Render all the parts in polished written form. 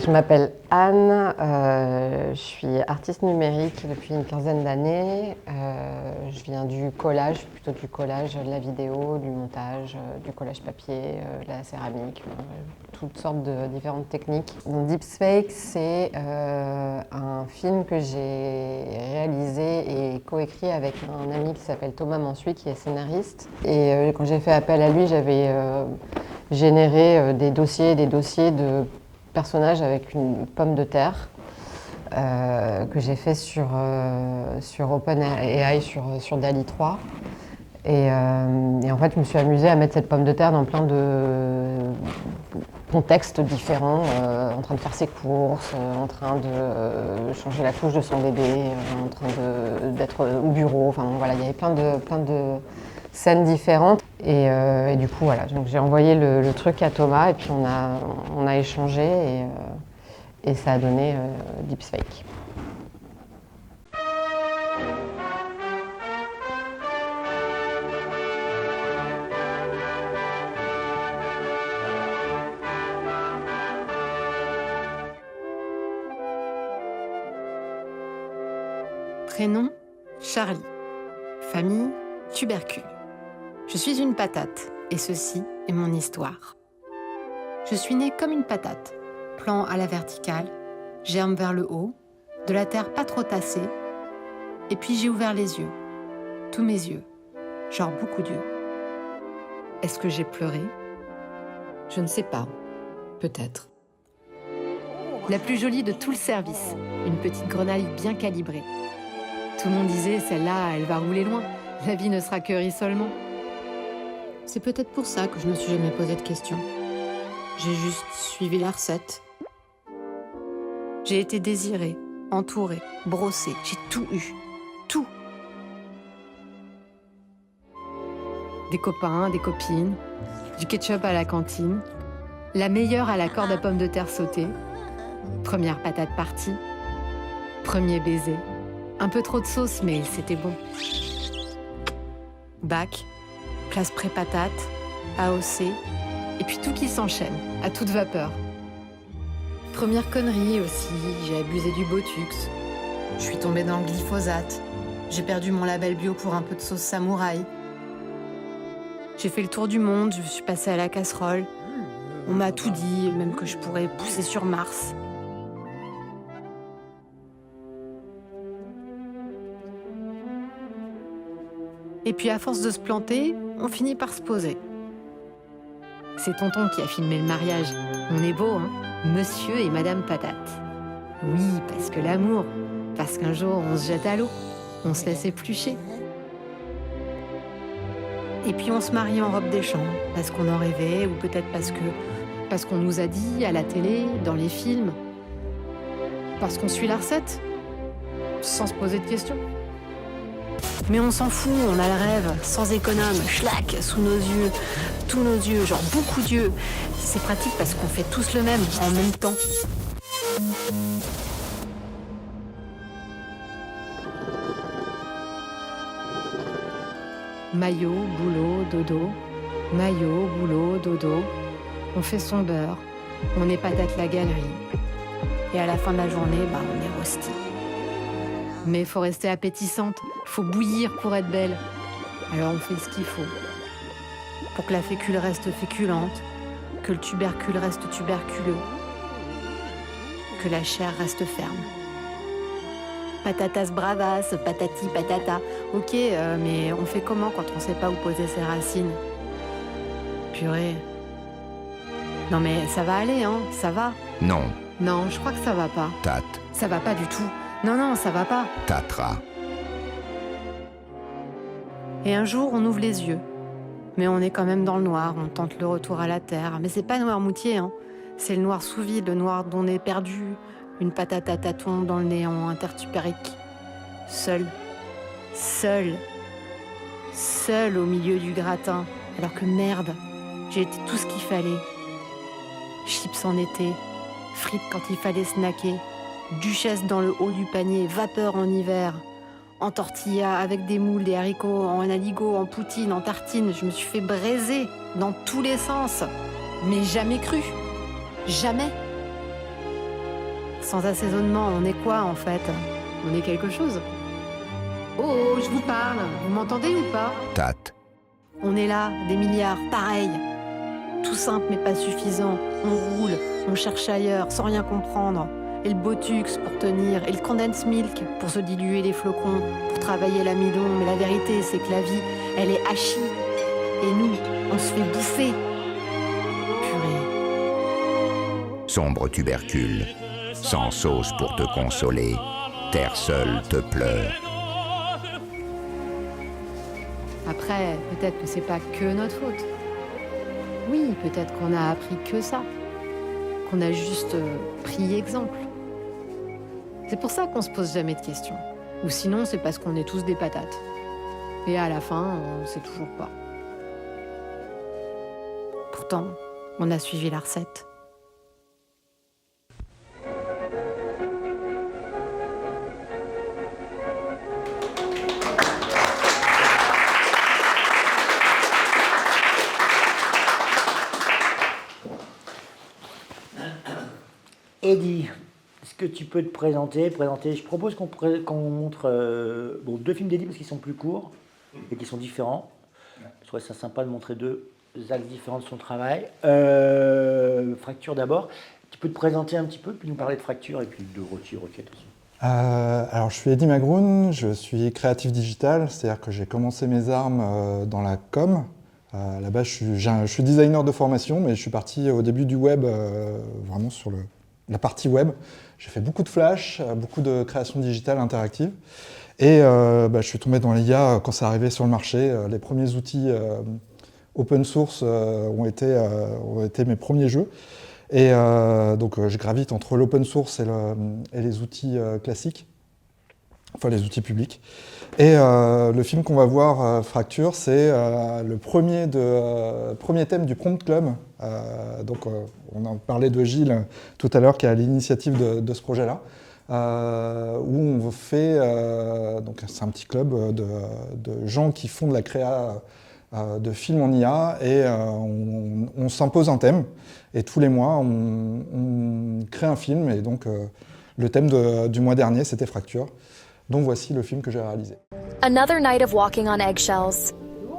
Je m'appelle Anne, je suis artiste numérique depuis une quinzaine d'années. Je viens du collage, plutôt du collage, de la vidéo, du montage, du collage papier, de la céramique, toutes sortes de différentes techniques. Donc Deepsfake, c'est un film que j'ai réalisé et coécrit avec un ami qui s'appelle Thomas Mansuy, qui est scénariste. Et quand j'ai fait appel à lui, j'avais généré des dossiers de personnage avec une pomme de terre que j'ai fait sur OpenAI, sur DALL-E 3. Et en fait, je me suis amusée à mettre cette pomme de terre dans plein de contextes différents, en train de faire ses courses, en train de changer la couche de son bébé, en train d'être au bureau. Enfin voilà, il y avait plein de scènes différentes. Et du coup, voilà, donc j'ai envoyé le truc à Thomas et puis on a échangé et ça a donné Deepsfake. Prénom, Charlie. Famille, tubercule. Je suis une patate, et ceci est mon histoire. Je suis née comme une patate, plan à la verticale, germe vers le haut, de la terre pas trop tassée, et puis j'ai ouvert les yeux, tous mes yeux, genre beaucoup d'yeux. Est-ce que j'ai pleuré ? Je ne sais pas, peut-être. La plus jolie de tout le service, une petite grenaille bien calibrée. Tout le monde disait, celle-là, elle va rouler loin, la vie ne sera que rissolement. C'est peut-être pour ça que je me suis jamais posé de questions. J'ai juste suivi la recette. J'ai été désirée, entourée, brossée, j'ai tout eu. Tout. Des copains, des copines, du ketchup à la cantine, la meilleure à la corde à pommes de terre sautée, première patate partie, premier baiser. Un peu trop de sauce, mais c'était bon. Bac, classe pré-patate, AOC, et puis tout qui s'enchaîne, à toute vapeur. Première connerie aussi, j'ai abusé du Botox. Je suis tombée dans le glyphosate. J'ai perdu mon label bio pour un peu de sauce samouraï. J'ai fait le tour du monde, je suis passée à la casserole. On m'a tout dit, même que je pourrais pousser sur Mars. Et puis à force de se planter, on finit par se poser. C'est tonton qui a filmé le mariage. On est beau, hein ? Monsieur et Madame Patate. Oui, parce que l'amour, parce qu'un jour on se jette à l'eau, on se laisse éplucher. Et puis on se marie en robe des champs, parce qu'on en rêvait, ou peut-être parce qu'on nous a dit à la télé, dans les films. Parce qu'on suit la recette, sans se poser de questions. Mais on s'en fout, on a le rêve, sans économe, schlac, sous nos yeux, tous nos yeux, genre beaucoup d'yeux. C'est pratique parce qu'on fait tous le même, en même temps. Maillot, boulot, dodo. Maillot, boulot, dodo. On fait son beurre, on épatate la galerie. Et à la fin de la journée, on est rosti. Mais faut rester appétissante, faut bouillir pour être belle. Alors on fait ce qu'il faut. Pour que la fécule reste féculente, que le tubercule reste tuberculeux, que la chair reste ferme. Patatas bravas, patati patata. Ok, mais on fait comment quand on sait pas où poser ses racines ? Purée. Non mais ça va aller, hein, ça va. Non. Non, je crois que ça va pas. Tate. Ça va pas du tout. Non, ça va pas. Tatra. Et un jour, on ouvre les yeux. Mais on est quand même dans le noir, on tente le retour à la terre. Mais c'est pas Noirmoutier, hein. C'est le noir sous vide, le noir dont on est perdu. Une patate à tâtons dans le néant intertupérique. Seul au milieu du gratin. Alors que merde, j'ai été tout ce qu'il fallait. Chips en été, frites quand il fallait snacker. Duchesse dans le haut du panier, vapeur en hiver. En tortilla, avec des moules, des haricots, en aligot, en poutine, en tartine. Je me suis fait braiser dans tous les sens. Mais jamais cru. Jamais. sans assaisonnement, on est quoi en fait? On est quelque chose. Oh, je vous parle, vous m'entendez ou pas? Tate. On est là, des milliards, pareil. Tout simple mais pas suffisant. On roule, on cherche ailleurs, sans rien comprendre. Et le Botux pour tenir, et le Condensed Milk pour se diluer les flocons, pour travailler l'amidon. Mais la vérité, c'est que la vie, elle est hachie. Et nous, on se fait bouffer. Purée. Sombre tubercule, sans sauce pour te consoler, terre seule te pleure. Après, peut-être que c'est pas que notre faute. Oui, peut-être qu'on a appris que ça. Qu'on a juste pris exemple. C'est pour ça qu'on se pose jamais de questions. Ou sinon, c'est parce qu'on est tous des patates. Et à la fin, on sait toujours pas. Pourtant, on a suivi la recette. Eddie, est-ce que tu peux te présenter? Je propose qu'on montre deux films d'Eddie parce qu'ils sont plus courts et qui sont différents. Je trouvais ça sympa de montrer deux axes différents de son travail. Fracture d'abord. Tu peux te présenter un petit peu, puis nous parler de Fracture et puis de Rôti Roquette aussi. Alors, je suis Eddie Magroun, je suis créatif digital, c'est-à-dire que j'ai commencé mes armes dans la com. Là-bas, je suis designer de formation, mais je suis parti au début du web, vraiment sur la partie web. J'ai fait beaucoup de flash, beaucoup de création digitale interactive. Et je suis tombé dans l'IA quand c'est arrivé sur le marché. Les premiers outils open source ont été mes premiers jeux. Et donc je gravite entre l'open source et les outils classiques, enfin les outils publics. Et le film qu'on va voir, Fracture, c'est le premier thème du Prompt Club. Donc on en parlait de Gilles tout à l'heure, qui est à l'initiative de ce projet-là, où on fait, donc c'est un petit club de gens qui font de la créa de films en IA, et on s'impose un thème, et tous les mois on crée un film, et donc le thème du mois dernier c'était Fracture. Donc voici le film que j'ai réalisé. Another night of walking on eggshells.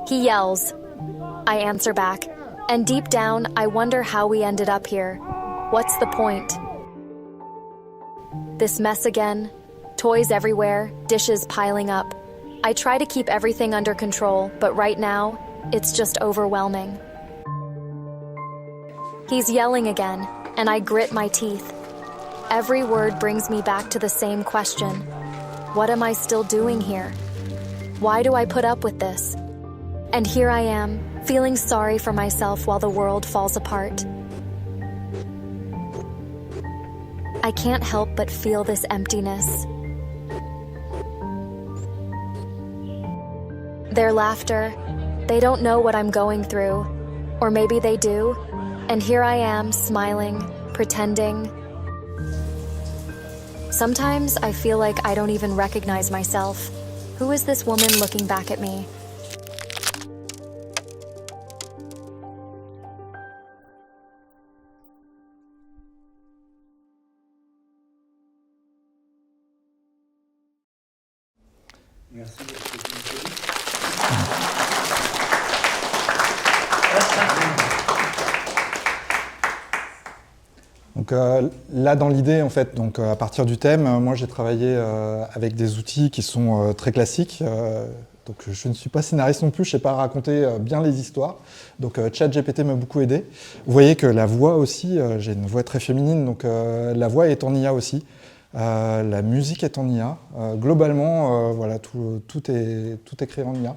He yells. I answer back. And deep down, I wonder how we ended up here. What's the point? This mess again. Toys everywhere, dishes piling up. I try to keep everything under control, but right now, it's just overwhelming. He's yelling again, and I grit my teeth. Every word brings me back to the same question. What am I still doing here? Why do I put up with this? And here I am, feeling sorry for myself while the world falls apart. I can't help but feel this emptiness. Their laughter, they don't know what I'm going through. Or maybe they do, and here I am, smiling, pretending. Sometimes I feel like I don't even recognize myself. Who is this woman looking back at me? Merci. Donc là, dans l'idée, en fait, donc à partir du thème, moi j'ai travaillé avec des outils qui sont très classiques. Donc je ne suis pas scénariste non plus, je ne sais pas raconter bien les histoires. Donc ChatGPT m'a beaucoup aidé. Vous voyez que la voix aussi, j'ai une voix très féminine, donc la voix est en IA aussi. La musique est en IA. Globalement, voilà, tout est créé en IA.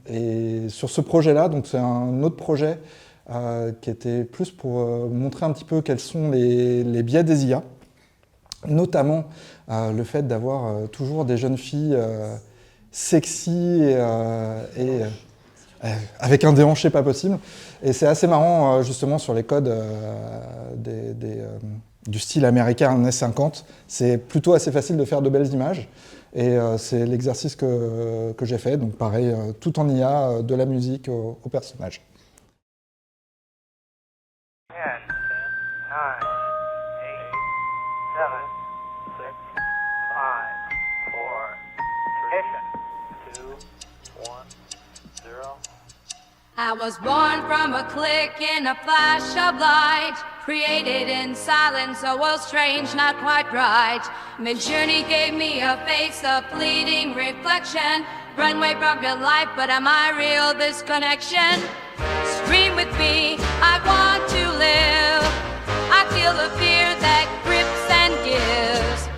Et sur ce projet-là, donc c'est un autre projet qui était plus pour montrer un petit peu quels sont les biais des IA, notamment le fait d'avoir toujours des jeunes filles sexy et avec un déhanché pas possible. Et c'est assez marrant justement sur les codes du style américain années 50. C'est plutôt assez facile de faire de belles images. Et c'est l'exercice que j'ai fait. Donc pareil, tout en IA, de la musique au personnage. 10, 9, 8, was born from a click in a flash of light, created in silence, a world strange, not quite right. Mid-journey gave me a face, a fleeting reflection. Runway from your life, but am I real, this connection? Scream with me, I want to live. I feel the fear that grips and gives.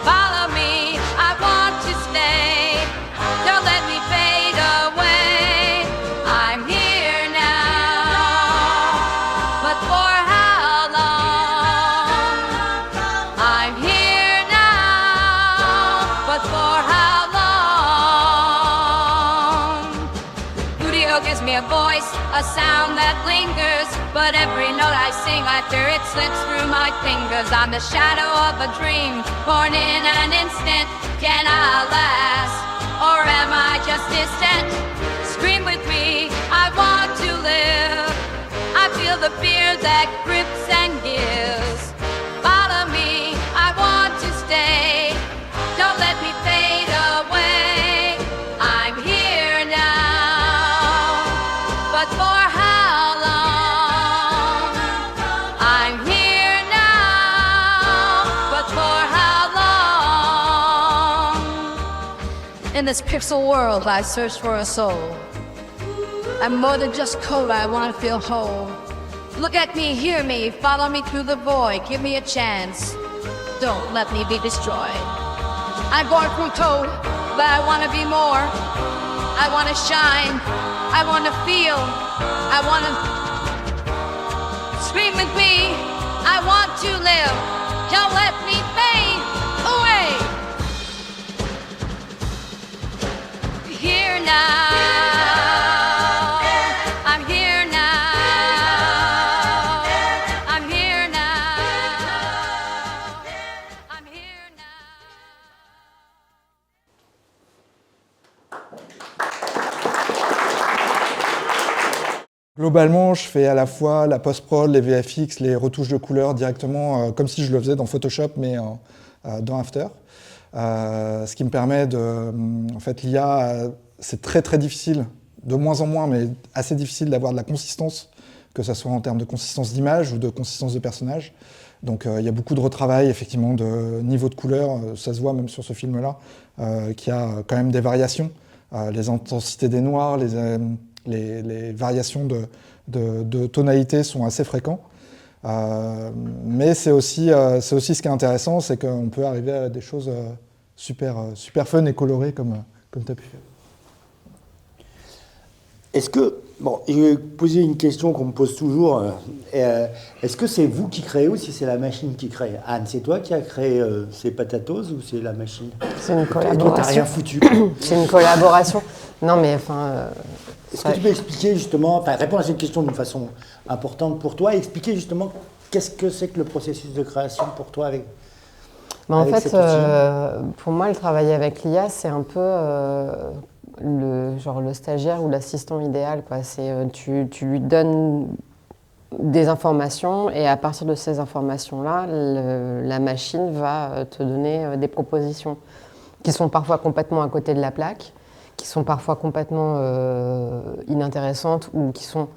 Follow me, I want to stay. Don't let me fade away. I'm here now, but for how long? I'm here now, but for how long? Studio gives me a voice, a sound that lingers, but every note I sing after it slips through my fingers. I'm the shadow of a dream, born in an instant. Can I last, or am I just distant? Scream with me, I want to live. I feel the fear that grips and gives. Follow me, I want to stay. Don't let me fade away. I'm here now, but for how long? I'm here now, but for how long? In this pixel world, I search for a soul. I'm more than just code, I want to feel whole. Look at me, hear me, follow me through the void. Give me a chance, don't let me be destroyed. I'm born from code, but I want to be more. I want to shine, I want to feel, I want to scream with me. I want to live, don't let me fade away. Here now, I'm here now, I'm here now, I'm here now. Globalement, je fais à la fois la post-prod, les VFX, les retouches de couleurs directement, comme si je le faisais dans Photoshop, mais dans After. Ce qui me permet de... En fait, l'IA, c'est très très difficile, de moins en moins, mais assez difficile d'avoir de la consistance, que ce soit en termes de consistance d'image ou de consistance de personnage. Donc il y a beaucoup de retravail, effectivement, de niveau de couleur. Ça se voit même sur ce film-là, qu'il y a quand même des variations. Les intensités des noirs, les variations de tonalité sont assez fréquents. Mais c'est aussi ce qui est intéressant, c'est qu'on peut arriver à des choses super fun et colorées comme tu as pu faire. Est-ce que, bon, je vais poser une question qu'on me pose toujours. Est-ce que c'est vous qui créez ou si c'est la machine qui crée? Anne, c'est toi qui as créé ces patatos ou c'est la machine? C'est une collaboration. Et toi, t'as rien foutu. C'est une collaboration. Non, mais enfin... Est-ce que tu peux expliquer justement, enfin répondre à cette question d'une façon importante pour toi et expliquer justement qu'est-ce que c'est que le processus de création pour toi avec en fait, cet outil? pour moi, le travail avec l'IA, c'est un peu le stagiaire ou l'assistant idéal, quoi. Tu lui donnes des informations et à partir de ces informations-là, la machine va te donner des propositions qui sont parfois complètement à côté de la plaque, qui sont parfois complètement inintéressantes ou qui sont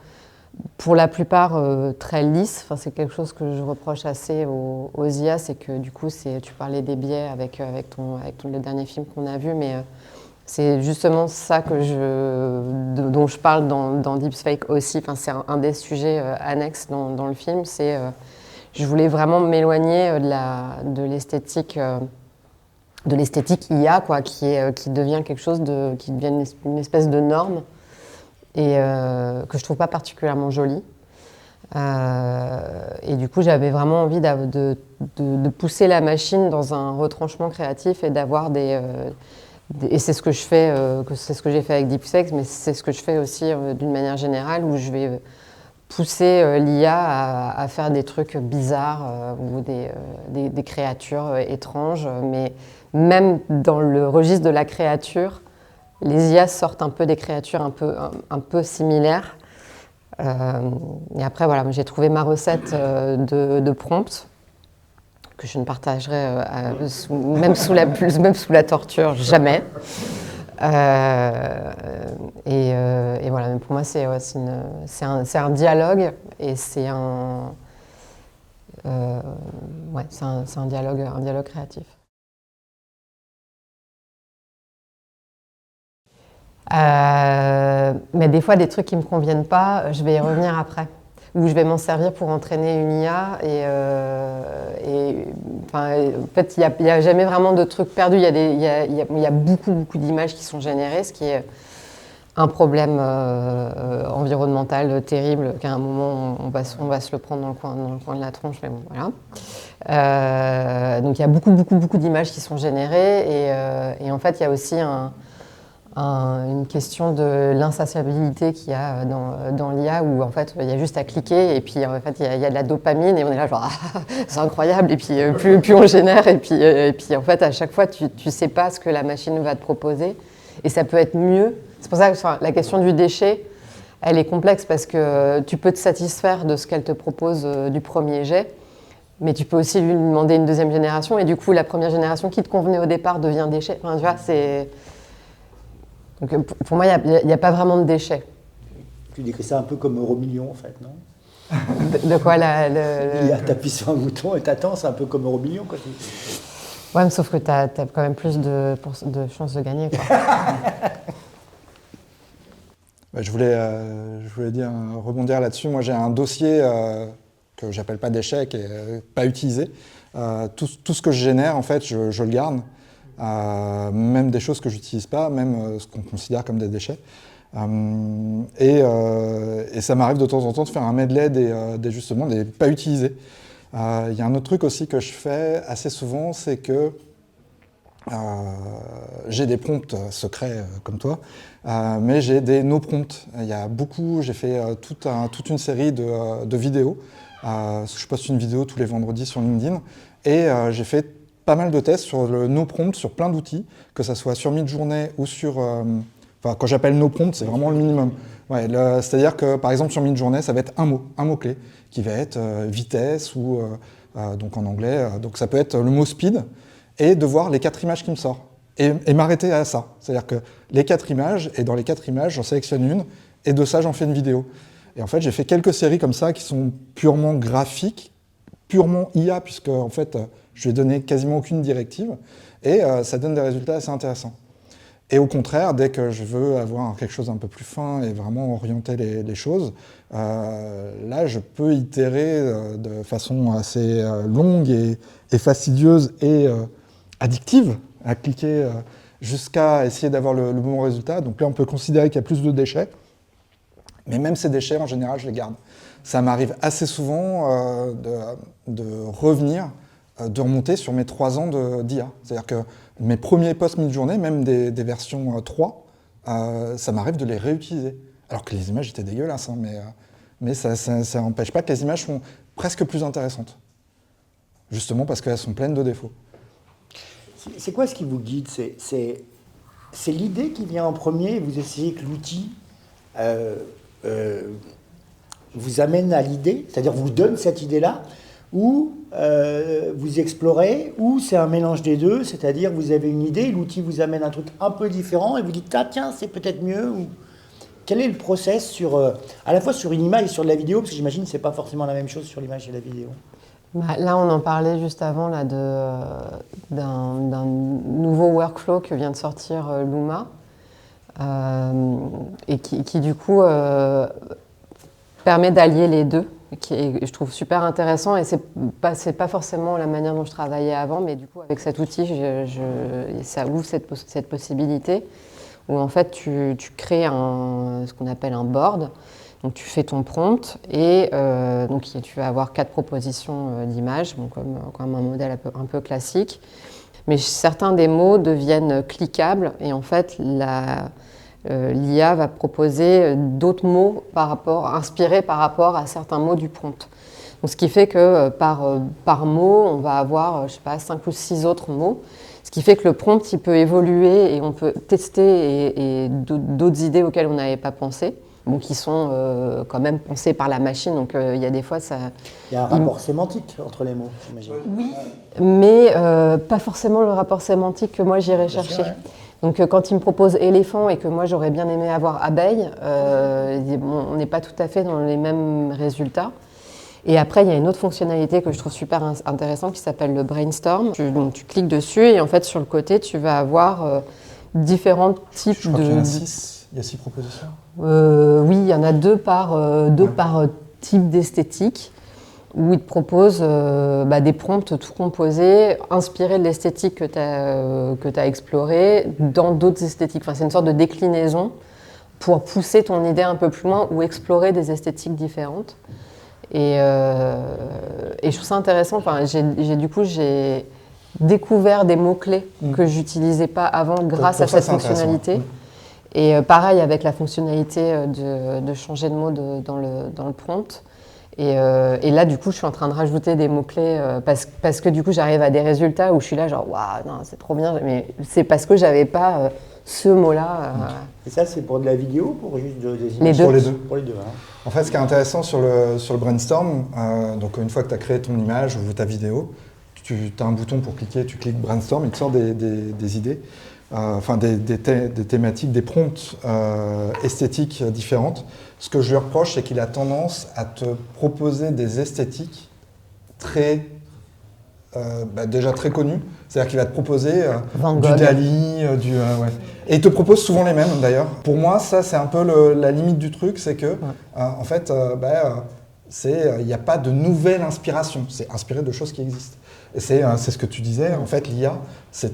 pour la plupart très lisses. Enfin, c'est quelque chose que je reproche assez aux IA, c'est que du coup, tu parlais des biais avec le dernier film qu'on a vu, mais c'est justement ça dont je parle dans Deepfake aussi. Enfin, c'est un des sujets annexes dans le film. Je voulais vraiment m'éloigner de l'esthétique. De l'esthétique IA, quoi, qui devient quelque chose qui devient une espèce de norme et que je trouve pas particulièrement jolie. Et du coup, j'avais vraiment envie de pousser la machine dans un retranchement créatif et d'avoir et c'est ce que je fais, c'est ce que j'ai fait avec Deepfake, mais c'est ce que je fais aussi d'une manière générale, où je vais pousser l'IA à faire des trucs bizarres ou des créatures étranges, mais même dans le registre de la créature, les IA sortent un peu des créatures un peu similaires. Et après, voilà, j'ai trouvé ma recette de prompt, que je ne partagerai même sous la torture, jamais. Et voilà, mais pour moi, c'est un dialogue et c'est un dialogue créatif. Mais des fois, des trucs qui ne me conviennent pas, je vais y revenir après. Ou je vais m'en servir pour entraîner une IA. En fait, il n'y a jamais vraiment de trucs perdus. Il y a beaucoup d'images qui sont générées, ce qui est un problème environnemental terrible, qu'à un moment, on va se le prendre dans le coin de la tronche. Mais bon, voilà. Donc, il y a beaucoup d'images qui sont générées. Et en fait, il y a aussi une question de l'insatiabilité qu'il y a dans l'IA où en fait il y a juste à cliquer et puis en fait il y a de la dopamine et on est là genre c'est incroyable et puis plus on génère et puis en fait à chaque fois tu sais pas ce que la machine va te proposer et ça peut être mieux. C'est pour ça que la question du déchet elle est complexe parce que tu peux te satisfaire de ce qu'elle te propose du premier jet. Mais tu peux aussi lui demander une deuxième génération et du coup la première génération qui te convenait au départ devient déchet. Enfin, tu vois, c'est... Donc pour moi, il n'y a pas vraiment de déchets. Tu décris ça un peu comme Euromillions, en fait, non? De quoi t'appuies sur un bouton et t'attends, c'est un peu comme Euromillions, quoi. Ouais, mais sauf que t'as quand même plus de chances de gagner, quoi. Je voulais rebondir là-dessus. Moi, j'ai un dossier que j'appelle pas d'échec et pas utilisé. Tout ce que je génère, en fait, je le garde. Même des choses que j'utilise pas, même ce qu'on considère comme des déchets. Et ça m'arrive de temps en temps de faire un medley justement des pas utilisés. Il y a un autre truc aussi que je fais assez souvent, c'est que j'ai des prompts secrets comme toi, mais j'ai des no prompts. J'ai fait toute une série de vidéos. Je poste une vidéo tous les vendredis sur LinkedIn et j'ai fait pas mal de tests sur le no prompt sur plein d'outils, que ça soit sur Midjourney ou sur... quand j'appelle no prompt, c'est vraiment le minimum. Ouais, c'est-à-dire que par exemple sur Midjourney, ça va être un mot-clé, qui va être vitesse ou donc en anglais. Donc ça peut être le mot speed et de voir les 4 images qui me sortent. Et m'arrêter à ça. C'est-à-dire que les 4 images, et dans les 4 images, j'en sélectionne une, et de ça, j'en fais une vidéo. Et en fait, j'ai fait quelques séries comme ça qui sont purement graphiques, purement IA, puisque en fait, je lui ai donné quasiment aucune directive, et ça donne des résultats assez intéressants. Et au contraire, dès que je veux avoir quelque chose d'un peu plus fin et vraiment orienter les choses, là, je peux itérer de façon assez longue et fastidieuse et addictive, à cliquer jusqu'à essayer d'avoir le bon résultat. Donc là, on peut considérer qu'il y a plus de déchets, mais même ces déchets, en général, je les garde. Ça m'arrive assez souvent de revenir, de remonter sur mes 3 ans d'IA. C'est-à-dire que mes premiers posts Midjourney, même des versions 3, ça m'arrive de les réutiliser. Alors que les images étaient dégueulasses, hein, mais ça n'empêche pas que les images sont presque plus intéressantes. Justement parce qu'elles sont pleines de défauts. C'est quoi ce qui vous guide? C'est l'idée qui vient en premier et vous essayez que l'outil vous amène à l'idée, c'est-à-dire vous donne cette idée-là, ou vous explorez, ou c'est un mélange des deux, c'est-à-dire vous avez une idée, l'outil vous amène un truc un peu différent et vous dites ah tiens c'est peut-être mieux, ou quel est le process à la fois sur une image et sur de la vidéo, parce que j'imagine que c'est pas forcément la même chose sur l'image et la vidéo. Là, on en parlait juste avant là, d'un nouveau workflow que vient de sortir Luma et qui du coup permet d'allier les deux, qui est, je trouve super intéressant, et c'est pas forcément la manière dont je travaillais avant, mais du coup avec cet outil, ça ouvre cette possibilité où en fait tu crées ce qu'on appelle un board. Donc tu fais ton prompt et donc tu vas avoir 4 propositions d'images, bon, comme un modèle un peu classique. Mais certains des mots deviennent cliquables et en fait l'IA va proposer d'autres mots inspirés par rapport à certains mots du prompt. Donc, ce qui fait que par mot, on va avoir, je sais pas, 5 ou 6 autres mots. Ce qui fait que le prompt, il peut évoluer et on peut tester et d'autres idées auxquelles on n'avait pas pensé. Bon, qui sont quand même pensés par la machine, donc il y a des fois ça... Il y a un rapport sémantique entre les mots, j'imagine. Oui, mais pas forcément le rapport sémantique que moi j'irais chercher. Ouais. Donc quand il me propose éléphant et que moi j'aurais bien aimé avoir abeille, bon, on n'est pas tout à fait dans les mêmes résultats. Et après, il y a une autre fonctionnalité que je trouve super intéressante qui s'appelle le brainstorm. Donc, tu cliques dessus et en fait, sur le côté, tu vas avoir différents types Je crois qu'il y en a 6. Il y a 6 propositions. Oui, il y en a 2 par type d'esthétique, où il te propose des prompts tout composés, inspirés de l'esthétique que tu as explorée dans d'autres esthétiques. Enfin, c'est une sorte de déclinaison pour pousser ton idée un peu plus loin ou explorer des esthétiques différentes. Et je trouve ça intéressant. Enfin, j'ai découvert des mots-clés que je n'utilisais pas avant grâce à cette fonctionnalité. Et pareil avec la fonctionnalité de changer de mot dans le prompt. Et là, du coup, je suis en train de rajouter des mots-clés parce que du coup, j'arrive à des résultats où je suis là, genre, waouh, non, c'est trop bien. Mais c'est parce que j'avais pas ce mot-là. Et ça, c'est pour de la vidéo ou pour juste des images? Pour les deux. Pour les deux, hein. En fait, ce qui est intéressant sur le brainstorm, donc une fois que tu as créé ton image ou ta vidéo, tu as un bouton pour cliquer, tu cliques brainstorm, il te sort des idées, des thématiques, des prompts esthétiques différentes. Ce que je lui reproche, c'est qu'il a tendance à te proposer des esthétiques déjà très connues. C'est-à-dire qu'il va te proposer du Dali, Et il te propose souvent les mêmes d'ailleurs. Pour moi, ça c'est un peu la limite du truc, c'est que en fait, il n'y a pas de nouvelle inspiration. C'est inspiré de choses qui existent. Et c'est ce que tu disais. En fait, l'IA, c'est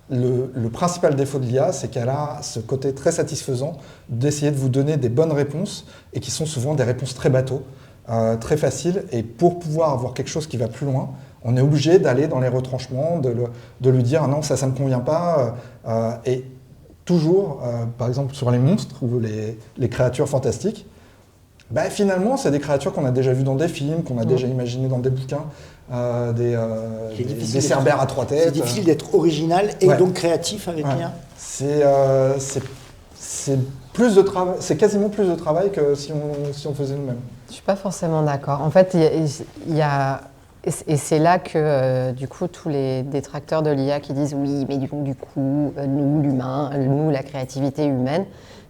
le principal défaut de l'IA, c'est qu'elle a ce côté très satisfaisant d'essayer de vous donner des bonnes réponses et qui sont souvent des réponses très bateaux, très faciles. Et pour pouvoir avoir quelque chose qui va plus loin, on est obligé d'aller dans les retranchements, de lui dire « non, ça ne me convient pas ». Et toujours, par exemple sur les monstres ou les créatures fantastiques, finalement, c'est des créatures qu'on a déjà vues dans des films, qu'on a déjà imaginées dans des bouquins, des cerbères à 3 têtes. C'est difficile d'être original et donc créatif avec l'IA. C'est plus de travail, c'est quasiment plus de travail que si on faisait nous-mêmes. Je suis pas forcément d'accord. En fait, il y a et c'est là que du coup tous les détracteurs de l'IA qui disent oui, mais du coup nous l'humain, nous la créativité humaine.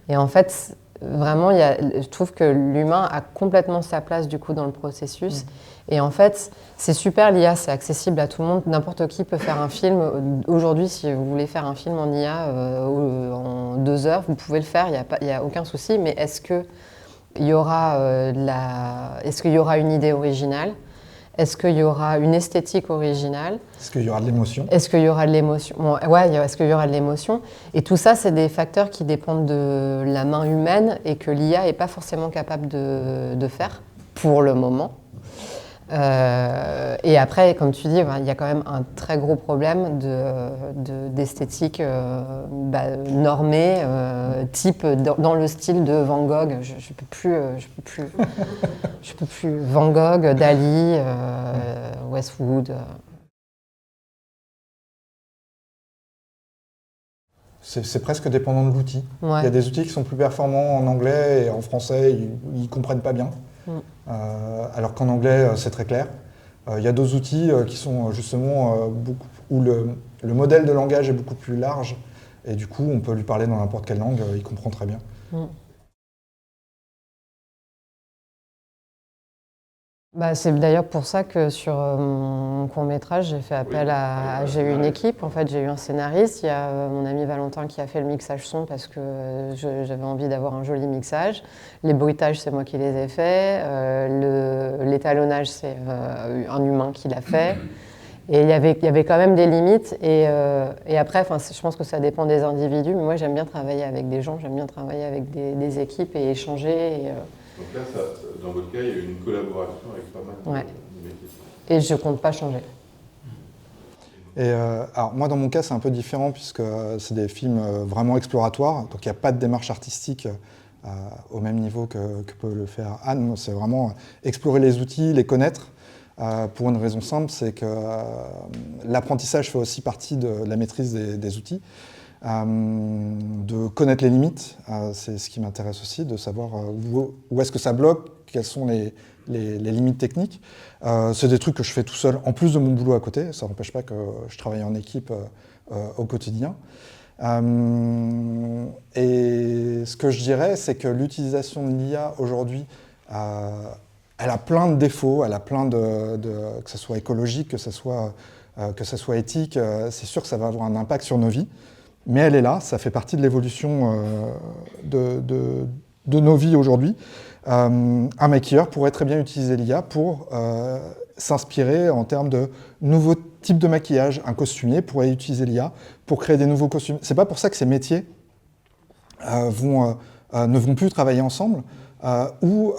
Et en fait, vraiment, je trouve que l'humain a complètement sa place du coup dans le processus. Et en fait, c'est super l'IA, c'est accessible à tout le monde. N'importe qui peut faire un film. Aujourd'hui, si vous voulez faire un film en IA en 2 heures, vous pouvez le faire, il n'y a aucun souci. Mais est-ce qu'il y aura une idée originale ? Est-ce qu'il y aura une esthétique originale ? Est-ce qu'il y aura de l'émotion ? Est-ce qu'il y aura de l'émotion ? Est-ce qu'il y aura de l'émotion ? Et tout ça, c'est des facteurs qui dépendent de la main humaine et que l'IA n'est pas forcément capable de faire pour le moment. Et après, comme tu dis, il y a quand même un très gros problème d'esthétique normée, type dans le style de Van Gogh. Je peux plus. Van Gogh, Dali, Westwood. C'est presque dépendant de l'outil. Ouais. Il y a des outils qui sont plus performants en anglais et en français, ils ne comprennent pas bien. Alors qu'en anglais, c'est très clair. Il y a d'autres outils qui sont justement où le modèle de langage est beaucoup plus large et du coup, on peut lui parler dans n'importe quelle langue, il comprend très bien. C'est d'ailleurs pour ça que sur mon court-métrage, j'ai eu une équipe, en fait, j'ai eu un scénariste, il y a mon ami Valentin qui a fait le mixage son parce que j'avais envie d'avoir un joli mixage. Les bruitages, c'est moi qui les ai faits. L'étalonnage, c'est un humain qui l'a fait. Et il y avait quand même des limites. Et après, je pense que ça dépend des individus, mais moi j'aime bien travailler avec des gens, j'aime bien travailler avec des équipes et échanger. Donc là, dans votre cas, il y a eu une collaboration avec pas mal de métiers. Et je ne compte pas changer. Et alors moi, dans mon cas, c'est un peu différent puisque c'est des films vraiment exploratoires, donc il n'y a pas de démarche artistique au même niveau que peut le faire Anne. C'est vraiment explorer les outils, les connaître, pour une raison simple, c'est que l'apprentissage fait aussi partie de la maîtrise des outils. De connaître les limites, c'est ce qui m'intéresse aussi, de savoir où est-ce que ça bloque, quelles sont les limites techniques. C'est des trucs que je fais tout seul, en plus de mon boulot à côté, ça n'empêche pas que je travaille en équipe au quotidien. Et ce que je dirais, c'est que l'utilisation de l'IA aujourd'hui, elle a plein de défauts, elle a plein que ce soit écologique, que ce soit éthique. C'est sûr que ça va avoir un impact sur nos vies, mais elle est là, ça fait partie de l'évolution de nos vies aujourd'hui. Un maquilleur pourrait très bien utiliser l'IA pour s'inspirer en termes de nouveaux types de maquillage. Un costumier pourrait utiliser l'IA pour créer des nouveaux costumes. C'est pas pour ça que ces métiers ne vont plus travailler ensemble, ou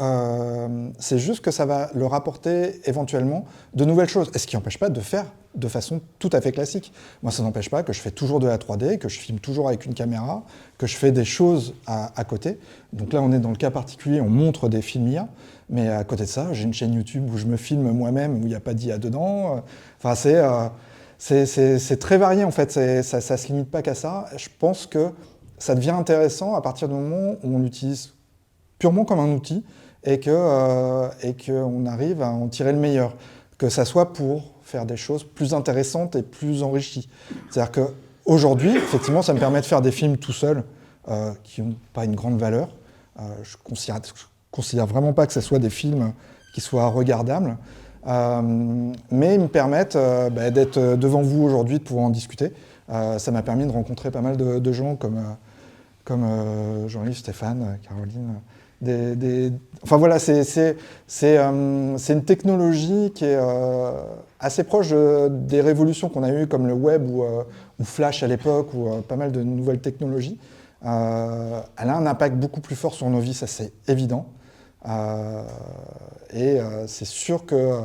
c'est juste que ça va leur apporter éventuellement de nouvelles choses. Et ce qui n'empêche pas de faire de façon tout à fait classique. Moi, ça n'empêche pas que je fais toujours de la 3D, que je filme toujours avec une caméra, que je fais des choses à côté. Donc là, on est dans le cas particulier, on montre des films IA, mais à côté de ça, j'ai une chaîne YouTube où je me filme moi-même, où il n'y a pas d'IA dedans. Enfin, c'est très varié, en fait. Ça ne se limite pas qu'à ça. Je pense que ça devient intéressant à partir du moment où on l'utilise purement comme un outil et qu'on arrive à en tirer le meilleur. Que ça soit pour faire des choses plus intéressantes et plus enrichies. C'est-à-dire qu'aujourd'hui, effectivement, ça me permet de faire des films tout seul qui n'ont pas une grande valeur. Je considère vraiment pas que ce soit des films qui soient regardables, mais ils me permettent d'être devant vous aujourd'hui, de pouvoir en discuter. Ça m'a permis de rencontrer pas mal de gens comme Jean-Yves, Stéphane, Caroline. Enfin voilà, c'est une technologie qui est assez proche des révolutions qu'on a eues comme le web ou Flash à l'époque, ou pas mal de nouvelles technologies. Elle a un impact beaucoup plus fort sur nos vies, ça c'est évident. C'est sûr que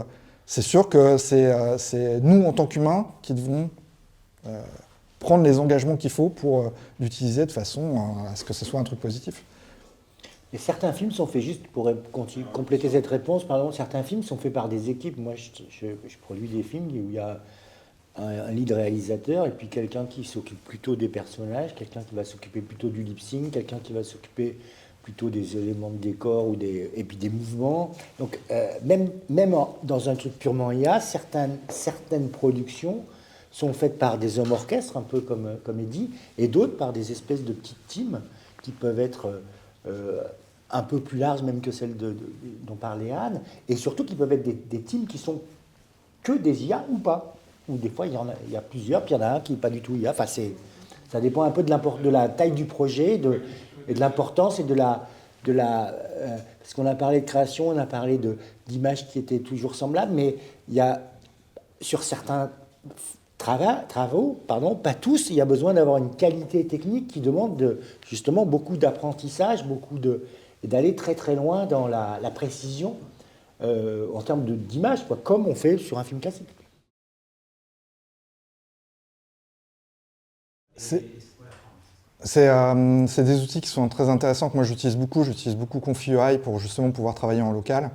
c'est nous en tant qu'humains qui devons prendre les engagements qu'il faut pour l'utiliser de façon à ce que ce soit un truc positif. Et certains films sont faits, juste pour compléter cette réponse, pardon, certains films sont faits par des équipes. Moi, je produis des films où il y a un lead réalisateur et puis quelqu'un qui s'occupe plutôt des personnages, quelqu'un qui va s'occuper plutôt du lip-sync, quelqu'un qui va s'occuper plutôt des éléments de décor et puis des mouvements. Donc, même dans un truc purement IA, certaines productions sont faites par des hommes orchestres, un peu comme Eddy, et d'autres par des espèces de petites teams qui peuvent être un peu plus larges même que celles dont parlait Anne, et surtout qui peuvent être des teams qui sont que des IA ou pas. Ou des fois, il y a plusieurs, puis il y en a un qui n'est pas du tout IA. Enfin, ça dépend un peu de la taille du projet et de l'importance et parce qu'on a parlé de création, on a parlé d'images qui étaient toujours semblables, mais il y a sur certains travaux, pas tous, il y a besoin d'avoir une qualité technique qui demande justement beaucoup d'apprentissage, et d'aller très très loin dans la précision en termes d'image, comme on fait sur un film classique. C'est des outils qui sont très intéressants, que moi j'utilise beaucoup Confi.UI pour justement pouvoir travailler en local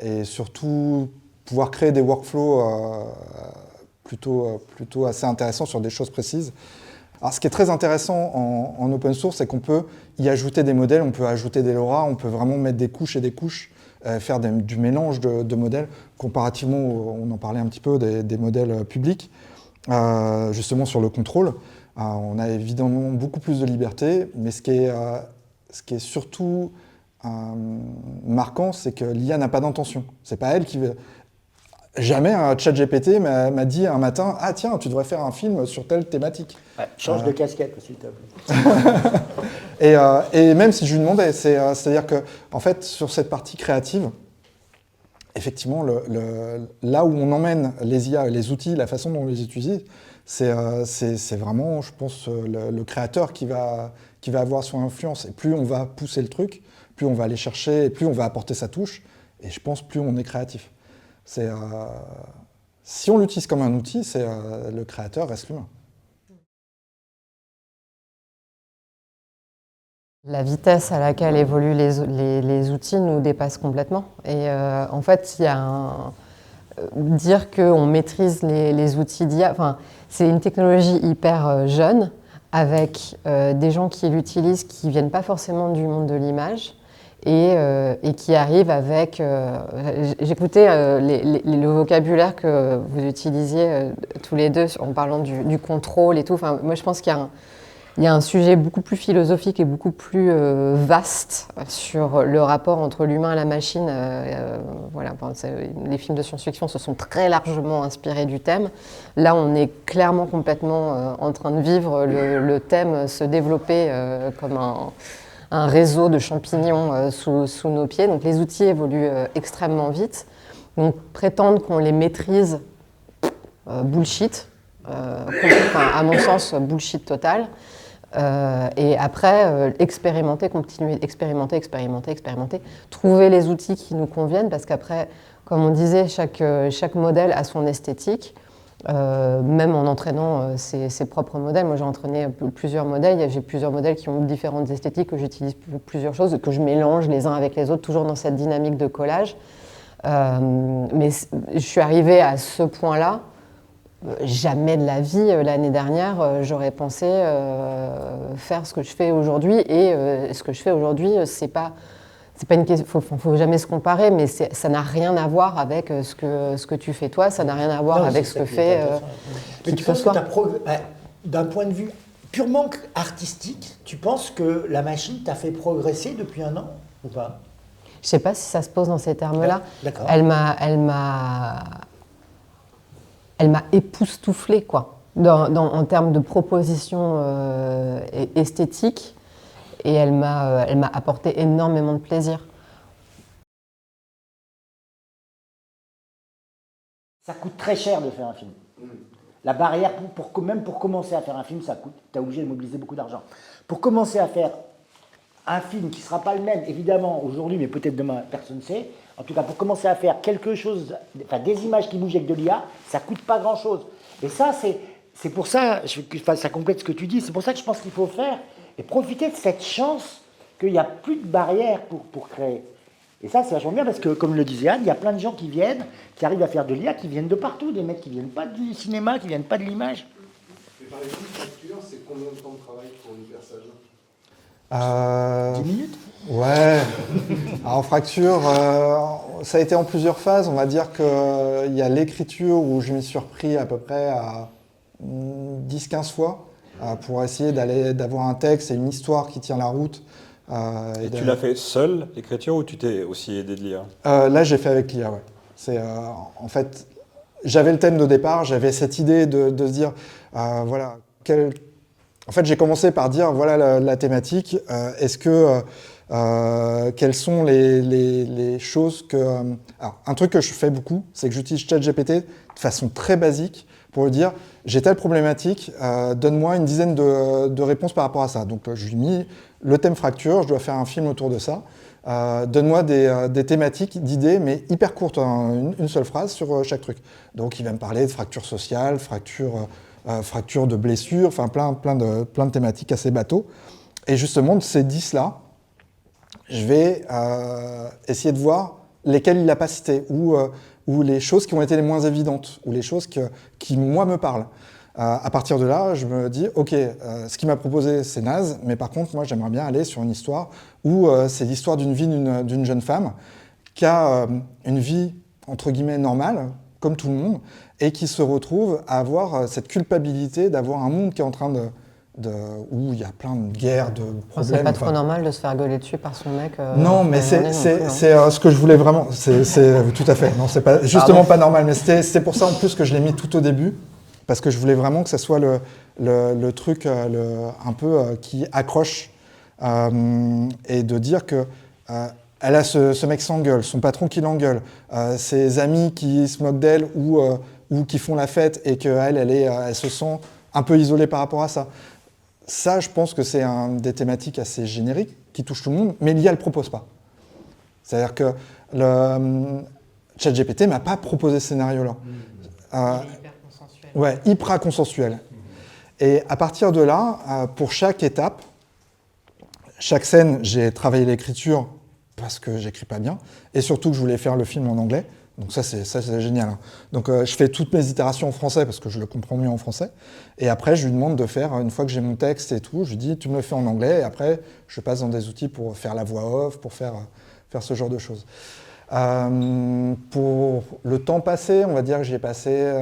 et surtout pouvoir créer des workflows plutôt assez intéressants sur des choses précises. Alors ce qui est très intéressant en open source, c'est qu'on peut y ajouter des modèles, on peut ajouter des LoRa, on peut vraiment mettre des couches et des couches, faire du mélange de modèles, comparativement, on en parlait un petit peu, des modèles publics, justement sur le contrôle. On a évidemment beaucoup plus de liberté, mais ce qui est surtout marquant, c'est que l'IA n'a pas d'intention. C'est pas elle qui veut. Jamais un ChatGPT m'a dit un matin « Ah tiens, tu devrais faire un film sur telle thématique. » Change de casquette, s'il te plaît. et même si je lui demandais, c'est-à-dire que en fait, sur cette partie créative, effectivement, là où on emmène les IA, les outils, la façon dont on les utilise, c'est vraiment, je pense, le créateur qui va avoir son influence. Et plus on va pousser le truc, plus on va aller chercher, et plus on va apporter sa touche, et je pense plus on est créatif. Si on l'utilise comme un outil, le créateur reste l'humain. La vitesse à laquelle évoluent les outils nous dépasse complètement. Et en fait, il y a dire qu'on maîtrise les outils d'IA, enfin, c'est une technologie hyper jeune, avec des gens qui l'utilisent qui ne viennent pas forcément du monde de l'image. et qui arrive avec... J'écoutais le vocabulaire que vous utilisiez tous les deux en parlant du contrôle et tout. Enfin, moi, je pense qu'il y a un sujet beaucoup plus philosophique et beaucoup plus vaste sur le rapport entre l'humain et la machine. Voilà, les films de science-fiction se sont très largement inspirés du thème. Là, on est clairement complètement en train de vivre le thème se développer comme un réseau de champignons sous nos pieds. Donc les outils évoluent extrêmement vite. Donc prétendre qu'on les maîtrise, bullshit. À mon sens, bullshit total. Et après, expérimenter, continuer d'expérimenter, expérimenter, trouver les outils qui nous conviennent, parce qu'après, comme on disait, chaque modèle a son esthétique, même en entraînant ses propres modèles. Moi, j'ai entraîné plusieurs modèles, j'ai plusieurs modèles qui ont différentes esthétiques, que j'utilise pour plusieurs choses, que je mélange les uns avec les autres, toujours dans cette dynamique de collage. Mais je suis arrivée à ce point-là. Jamais de la vie, l'année dernière, j'aurais pensé faire ce que je fais aujourd'hui. Et ce que je fais aujourd'hui, c'est pas une question. Faut jamais se comparer, mais ça n'a rien à voir avec ce que tu fais toi. Ça n'a rien à voir avec ce que fait qui que ce soit. D'un point de vue purement artistique, tu penses que la machine t'a fait progresser depuis un an ou pas? Je sais pas si ça se pose dans ces termes-là. D'accord. Elle m'a époustouflée, quoi, en termes de propositions esthétiques, et elle m'a apporté énormément de plaisir. Ça coûte très cher de faire un film. La barrière, même pour commencer à faire un film, ça coûte. Tu es obligé de mobiliser beaucoup d'argent. Pour commencer à faire un film qui ne sera pas le même, évidemment, aujourd'hui, mais peut-être demain, personne ne sait. En tout cas, pour commencer à faire quelque chose, enfin des images qui bougent avec de l'IA, ça ne coûte pas grand-chose. Et ça, c'est pour ça, ça complète ce que tu dis, c'est pour ça que je pense qu'il faut faire et profiter de cette chance qu'il n'y a plus de barrières pour créer. Et ça, c'est vachement bien parce que, comme le disait Anne, il y a plein de gens qui viennent, qui arrivent à faire de l'IA, qui viennent de partout, des mecs qui ne viennent pas du cinéma, qui ne viennent pas de l'image. Et par exemple, Fracture, c'est combien de temps de travail pour une personne 10 minutes. Ouais. Alors Fracture, ça a été en plusieurs phases. On va dire qu'il y a l'écriture où je m'y suis repris à peu près à 10-15 fois pour essayer d'avoir un texte et une histoire qui tient la route. Et tu l'as fait seul, l'écriture, ou tu t'es aussi aidé de l'IA? Là, j'ai fait avec l'IA, ouais. En fait, j'avais le thème de départ, j'avais cette idée de se dire, voilà, en fait, j'ai commencé par dire, voilà la thématique, quelles sont les choses que... alors, un truc que je fais beaucoup, c'est que j'utilise ChatGPT de façon très basique pour lui dire, j'ai telle problématique, donne-moi une dizaine de réponses par rapport à ça. Donc, je lui ai mis le thème fracture, je dois faire un film autour de ça. Donne-moi des thématiques, d'idées, mais hyper courtes, hein, une seule phrase sur chaque truc. Donc, il va me parler de fracture sociale, fracture de blessure, enfin plein de thématiques assez bateaux. Et justement, de ces 10-là, je vais essayer de voir lesquelles il n'a pas citées, ou les choses qui ont été les moins évidentes, ou les choses qui moi, me parlent. À partir de là, je me dis, ok, ce qu'il m'a proposé, c'est naze, mais par contre, moi, j'aimerais bien aller sur une histoire où c'est l'histoire d'une vie d'une jeune femme qui a une vie, entre guillemets, normale, comme tout le monde, et qui se retrouve à avoir cette culpabilité d'avoir un monde qui est en train où il y a plein de guerres, de problèmes. C'est pas trop normal de se faire gueuler dessus par son mec. Non, mais c'est ce que je voulais vraiment. C'est tout à fait. Non, c'est pas justement pas normal. Mais c'est pour ça en plus que je l'ai mis tout au début, parce que je voulais vraiment que ça soit le truc un peu qui accroche et de dire que elle a ce mec qui s'engueule, son patron qui l'engueule, ses amis qui se moquent d'elle ou qui font la fête et qu'elle elle se sent un peu isolée par rapport à ça. Ça, je pense que c'est des thématiques assez génériques qui touchent tout le monde, mais l'IA ne le propose pas. C'est-à-dire que le ChatGPT ne m'a pas proposé ce scénario-là. Hyper consensuel. Ouais, hyper consensuel. Et à partir de là, pour chaque étape, chaque scène, j'ai travaillé l'écriture parce que j'écris pas bien, et surtout que je voulais faire le film en anglais, Donc ça c'est génial. Hein. Donc je fais toutes mes itérations en français parce que je le comprends mieux en français. Et après, je lui demande de faire, une fois que j'ai mon texte et tout, je lui dis, tu me le fais en anglais. Et après, je passe dans des outils pour faire la voix off, pour faire ce genre de choses. Pour le temps passé, on va dire que j'y ai passé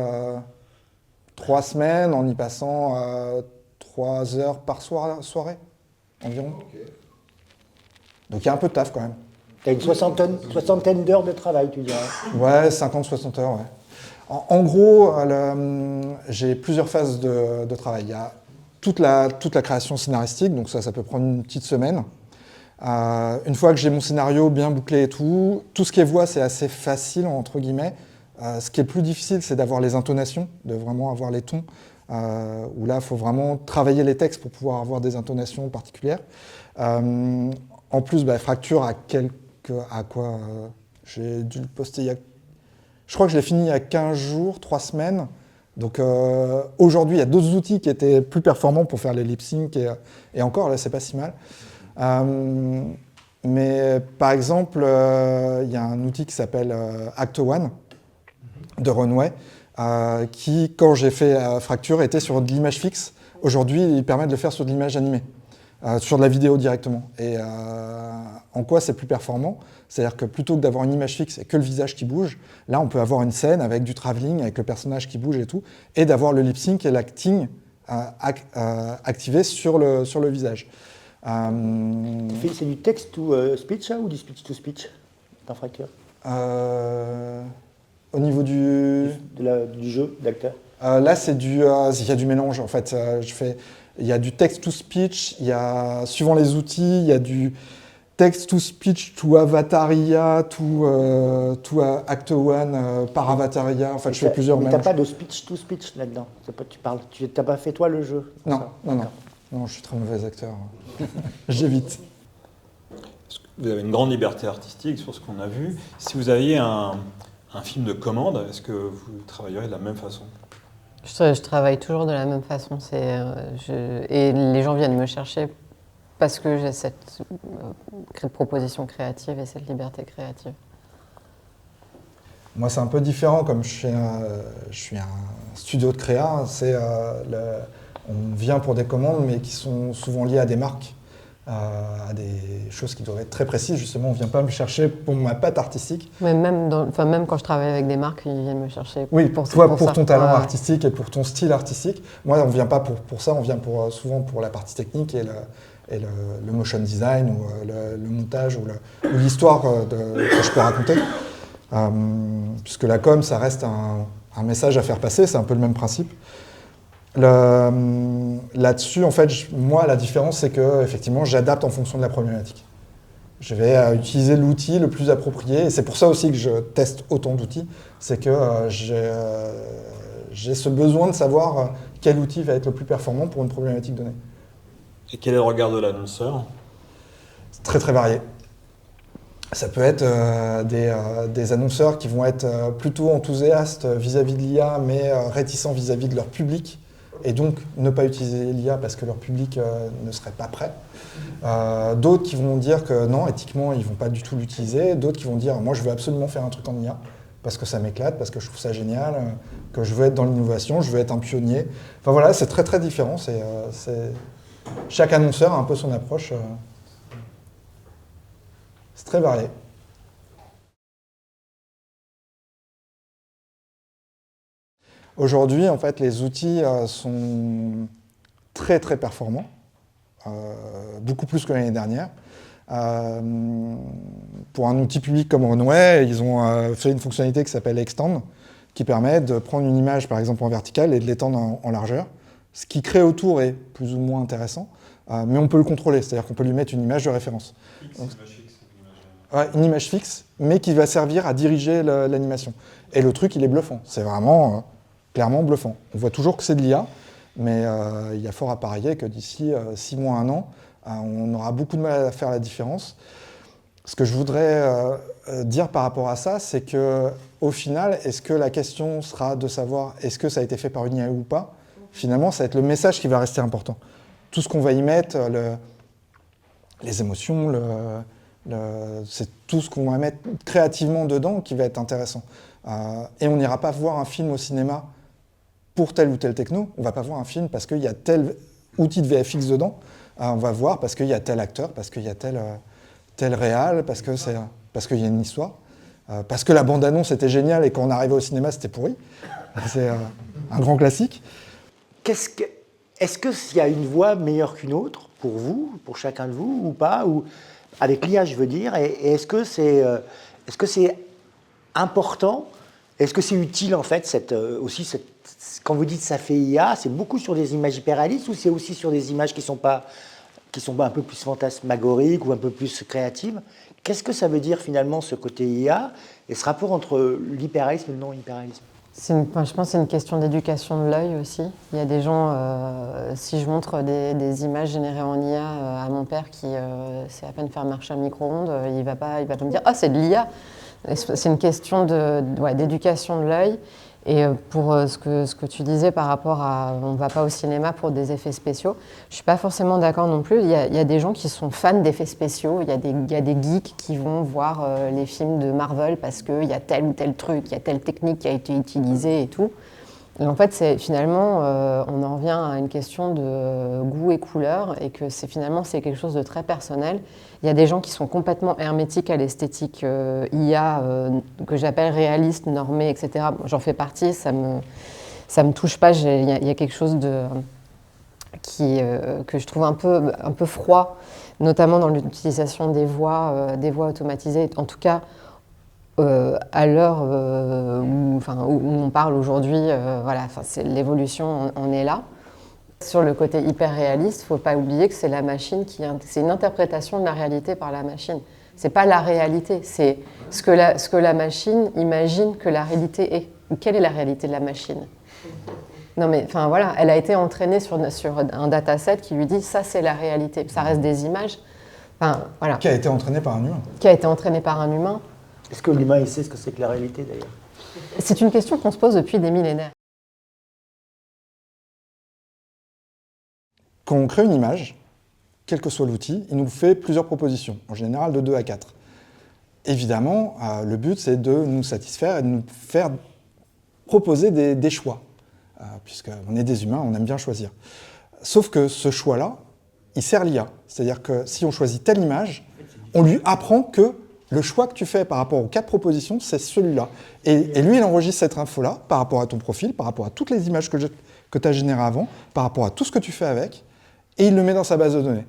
3 semaines en y passant 3 heures par soirée, environ. Okay. Donc il y a un peu de taf quand même. Tu as une soixantaine d'heures de travail, tu dirais. Ouais, 50-60 heures, ouais. En gros, j'ai plusieurs phases de travail. Il y a toute la création scénaristique, donc ça peut prendre une petite semaine. Une fois que j'ai mon scénario bien bouclé et tout ce qui est voix, c'est assez facile, entre guillemets. Ce qui est plus difficile, c'est d'avoir les intonations, de vraiment avoir les tons, où là, il faut vraiment travailler les textes pour pouvoir avoir des intonations particulières. En plus, Fracture j'ai dû le poster je crois que je l'ai fini il y a 15 jours, 3 semaines. Donc aujourd'hui, il y a d'autres outils qui étaient plus performants pour faire les lip sync et encore, là, c'est pas si mal. Mais par exemple, il y a un outil qui s'appelle Act One de Runway, qui, quand j'ai fait Fracture, était sur de l'image fixe. Aujourd'hui, il permet de le faire sur de l'image animée. Sur de la vidéo directement. Et en quoi c'est plus performant? C'est-à-dire que plutôt que d'avoir une image fixe et que le visage qui bouge, là on peut avoir une scène avec du travelling, avec le personnage qui bouge et tout, et d'avoir le lip sync et l'acting activé sur le visage. C'est du text to speech ou du speech to speech dans Fracture? Au niveau du jeu d'acteur? Là il y a du mélange en fait. Il y a du text-to-speech, il y a, suivant les outils, il y a du text-to-speech, to avataria, to Act One, par avataria. En fait, je fais plusieurs mélanges. Mais tu n'as pas de speech-to-speech là-dedans. Tu n'as pas fait toi le jeu? Non, je suis très mauvais acteur. J'évite. Vous avez une grande liberté artistique sur ce qu'on a vu. Si vous aviez un film de commande, est-ce que vous travailleriez de la même façon? Je travaille toujours de la même façon. Et les gens viennent me chercher parce que j'ai cette proposition créative et cette liberté créative. Moi, c'est un peu différent. Comme je suis un studio de créa, on vient pour des commandes, mais qui sont souvent liées à des marques, à des choses qui doivent être très précises. Justement, on ne vient pas me chercher pour ma patte artistique. Mais même quand je travaille avec des marques, ils viennent me chercher pour ton talent artistique et pour ton style artistique. Moi, on ne vient pas pour ça, on vient souvent pour la partie technique et le motion design ou le montage ou l'histoire que je peux raconter. Puisque la com, ça reste un message à faire passer, c'est un peu le même principe. Là-dessus, en fait, moi, la différence, c'est que effectivement, j'adapte en fonction de la problématique. Je vais utiliser l'outil le plus approprié, et c'est pour ça aussi que je teste autant d'outils, c'est que j'ai ce besoin de savoir quel outil va être le plus performant pour une problématique donnée. Et quel est le regard de l'annonceur? C'est très très varié. Ça peut être des annonceurs qui vont être plutôt enthousiastes vis-à-vis de l'IA, mais réticents vis-à-vis de leur public, et donc ne pas utiliser l'IA parce que leur public ne serait pas prêt. D'autres qui vont dire que non, éthiquement, ils ne vont pas du tout l'utiliser. D'autres qui vont dire, moi, je veux absolument faire un truc en IA parce que ça m'éclate, parce que je trouve ça génial, que je veux être dans l'innovation, je veux être un pionnier. Enfin voilà, c'est très très différent. Chaque annonceur a un peu son approche. C'est très varié. Aujourd'hui, en fait, les outils sont très très performants, beaucoup plus que l'année dernière. Pour un outil public comme Runway, ils ont fait une fonctionnalité qui s'appelle Extend, qui permet de prendre une image, par exemple en verticale, et de l'étendre en largeur. Ce qui crée autour est plus ou moins intéressant, mais on peut le contrôler, c'est-à-dire qu'on peut lui mettre une image de référence. Une image fixe, mais qui va servir à diriger l'animation. Et le truc, il est bluffant. C'est vraiment clairement bluffant. On voit toujours que c'est de l'IA, mais il y a fort à parier que d'ici 6 mois, 1 an, on aura beaucoup de mal à faire la différence. Ce que je voudrais dire par rapport à ça, c'est qu'au final, est-ce que la question sera de savoir est-ce que ça a été fait par une IA ou pas? Finalement, ça va être le message qui va rester important. Tout ce qu'on va y mettre, les émotions, C'est tout ce qu'on va mettre créativement dedans qui va être intéressant. Et on n'ira pas voir un film au cinéma pour telle ou telle techno. On ne va pas voir un film parce qu'il y a tel outil de VFX dedans. On va voir parce qu'il y a tel acteur, parce qu'il y a tel réal, parce qu'il y a une histoire. Parce que la bande-annonce était géniale et quand on arrivait au cinéma, c'était pourri. C'est un grand classique. Est-ce qu'il y a une voie meilleure qu'une autre pour vous, pour chacun de vous, ou pas, ou avec l'IA, je veux dire, et est-ce que c'est important, est-ce que c'est utile en fait, quand vous dites ça fait IA, c'est beaucoup sur des images hyper réalistes ou c'est aussi sur des images qui sont pas un peu plus fantasmagoriques ou un peu plus créatives? Qu'est-ce que ça veut dire finalement ce côté IA et ce rapport entre l'hyperréalisme et le non-hyperréalisme? Je pense que c'est une question d'éducation de l'œil aussi. Il y a des gens, si je montre des images générées en IA à mon père qui sait à peine faire marcher un micro-ondes, il va pas me dire « Ah, c'est de l'IA !» C'est une question d'éducation de l'œil. Et pour ce que tu disais par rapport à on ne va pas au cinéma pour des effets spéciaux, je ne suis pas forcément d'accord non plus. Il y a des gens qui sont fans d'effets spéciaux, il y a des geeks qui vont voir les films de Marvel parce qu'il y a tel ou tel truc, il y a telle technique qui a été utilisée et tout. Et en fait, finalement, on en revient à une question de goût et couleur et que c'est quelque chose de très personnel. Il y a des gens qui sont complètement hermétiques à l'esthétique IA, que j'appelle réaliste, normée, etc. J'en fais partie, ça me touche pas. Il y a quelque chose que je trouve un peu froid, notamment dans l'utilisation des voix automatisées. En tout cas, à l'heure où on parle aujourd'hui, l'évolution en est là. Sur le côté hyper réaliste, il ne faut pas oublier que c'est la machine c'est une interprétation de la réalité par la machine. C'est pas la réalité, c'est ce que la machine imagine que la réalité est. Ou quelle est la réalité de la machine? Non mais voilà, elle a été entraînée sur un dataset qui lui dit ça c'est la réalité. Ça reste des images. Voilà. Qui a été entraîné par un humain. Qui a été entraîné par un humain. Est-ce que l'humain il sait ce que c'est que la réalité d'ailleurs? C'est une question qu'on se pose depuis des millénaires. Quand on crée une image, quel que soit l'outil, il nous fait plusieurs propositions, en général de 2 à 4. Évidemment, le but c'est de nous satisfaire et de nous faire proposer des choix, puisqu'on est des humains, on aime bien choisir. Sauf que ce choix-là, il sert l'IA. C'est-à-dire que si on choisit telle image, on lui apprend que le choix que tu fais par rapport aux 4 propositions, c'est celui-là. Et lui, il enregistre cette info-là par rapport à ton profil, par rapport à toutes les images que tu as générées avant, par rapport à tout ce que tu fais avec, et il le met dans sa base de données.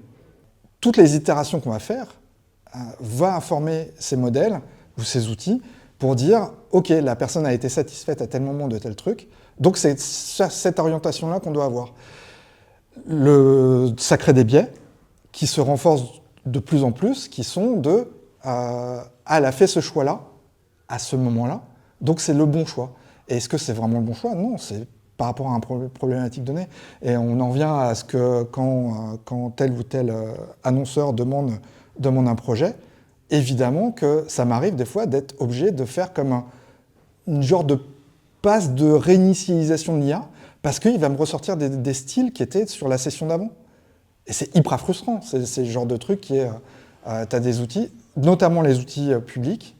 Toutes les itérations qu'on va faire va informer ces modèles ou ces outils pour dire « Ok, la personne a été satisfaite à tel moment de tel truc, donc c'est cette orientation-là qu'on doit avoir. » Ça crée des biais qui se renforcent de plus en plus, qui sont de elle a fait ce choix-là, à ce moment-là, donc c'est le bon choix. Et est-ce que c'est vraiment le bon choix? Non, c'est par rapport à une problématique donnée. Et on en vient à ce que quand tel ou tel annonceur demande un projet, évidemment que ça m'arrive des fois d'être obligé de faire comme une genre de passe de réinitialisation de l'IA, parce qu'il va me ressortir des styles qui étaient sur la session d'avant. Et c'est hyper frustrant, c'est le genre de truc qui est... tu as des outils, notamment les outils publics,